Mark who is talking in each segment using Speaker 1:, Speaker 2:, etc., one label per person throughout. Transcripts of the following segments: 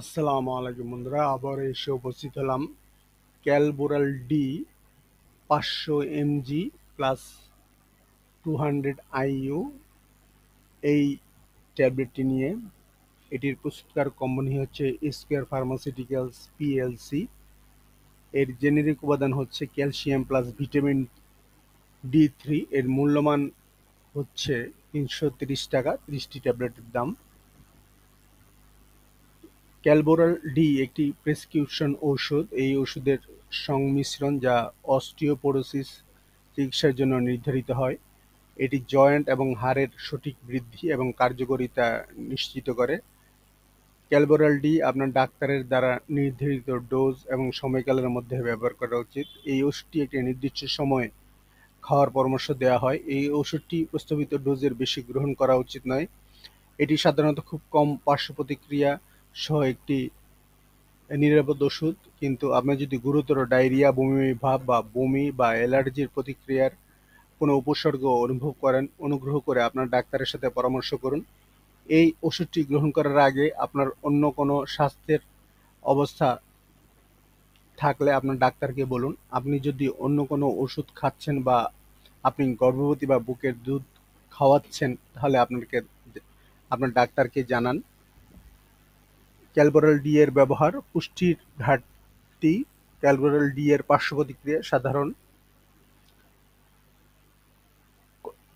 Speaker 1: আসসালামু আলাইকুম বন্ধুরা, আবার এসে উপস্থিত হলাম Calboral D 500 mg plus 200 IU এই ট্যাবলেটটি নিয়ে। এটির প্রস্তুতকার কোম্পানি হচ্ছে স্কয়ার ফার্মাসিউটিক্যালস পিএলসি। এর জেনেরিক উপাদান হচ্ছে ক্যালসিয়াম প্লাস ভিটামিন D3। এর মূল্যমান হচ্ছে 330 টাকা 30টি ট্যাবলেটের দাম। ক্যালবোরাল ডি একটি প্রেসক্রিপশন ঔষধ। এই ওষুধের সংমিশ্রণ যা অস্টিওপোরোসিস চিকিৎসার জন্য নির্ধারিত হয়। এটি জয়েন্ট এবং হাড়ের সঠিক বৃদ্ধি এবং কার্যকারিতা নিশ্চিত করে। ক্যালবোরাল ডি আপনার ডাক্তারের দ্বারা নির্ধারিত ডোজ এবং সময়কালের মধ্যে ব্যবহার করা উচিত। এই ওষুধটি একটি নির্দিষ্ট সময়ে খাওয়ার পরামর্শ দেওয়া হয়। এই ওষুধটি প্রস্তাবিত ডোজের বেশি গ্রহণ করা উচিত নয়। এটি সাধারণত খুব কম পার্শ্ব প্রতিক্রিয়া সহ একটি নিরাপদ ওষুধ। কিন্তু আপনি যদি গুরুতর ডায়রিয়া, বমি ভাব বা বমি বা অ্যালার্জির প্রতিক্রিয়ার কোনো উপসর্গ অনুভব করেন, অনুগ্রহ করে আপনার ডাক্তারের সাথে পরামর্শ করুন। এই ওষুধটি গ্রহণ করার আগে আপনার অন্য কোনো স্বাস্থ্যের অবস্থা থাকলে আপনার ডাক্তারকে বলুন। আপনি যদি অন্য কোনো ওষুধ খাচ্ছেন বা আপনি গর্ভবতী বা বুকের দুধ খাওয়াচ্ছেন, তাহলে আপনার ডাক্তারকে জানান। ক্যালবোরাল ডি এর ব্যবহার: পুষ্টির ঘাটতি। ক্যালবোরাল ডি এর পার্শ্ব প্রতিক্রিয়া সাধারণ।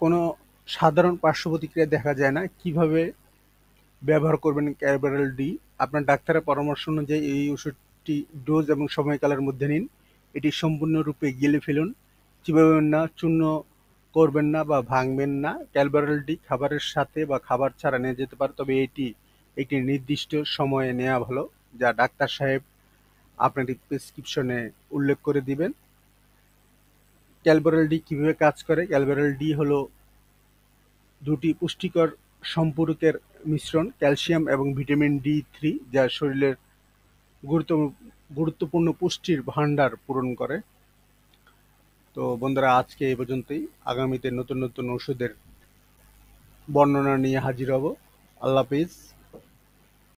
Speaker 1: কোনো সাধারণ পার্শ্ব প্রতিক্রিয়া দেখা যায় না। কিভাবে ব্যবহার করবেন ক্যালবোরাল ডি? আপনার ডাক্তারের পরামর্শ অনুযায়ী এই ওষুধটি ডোজ এবং সময়কালের মধ্যে নিন। এটি সম্পূর্ণরূপে গিলে ফেলুন, চিবাবেন না, চূর্ণ করবেন না বা ভাঙবেন না। ক্যালবোরাল ডি খাবারের সাথে বা খাবার ছাড়া নেওয়া যেতে পারে, তবে এটি একটি নির্দিষ্ট সময়ে নেওয়া ভালো, যা ডাক্তার সাহেব আপনার প্রেসক্রিপশনে উল্লেখ করে দিবেন। ক্যালবোরাল ডি কিভাবে কাজ করে? ক্যালবোরাল ডি হলো দুটি পুষ্টিকর সম্পূরকের মিশ্রণ, ক্যালসিয়াম এবং ভিটামিন D3, যা শরীরের গুরুত্বপূর্ণ পুষ্টির ভান্ডার পূরণ করে। তো বন্ধুরা, আজকে এই পর্যন্তই। আগামীতে নতুন নতুন ওষুধের বর্ণনা নিয়ে হাজির হব। আল্লাহ হাফিজ।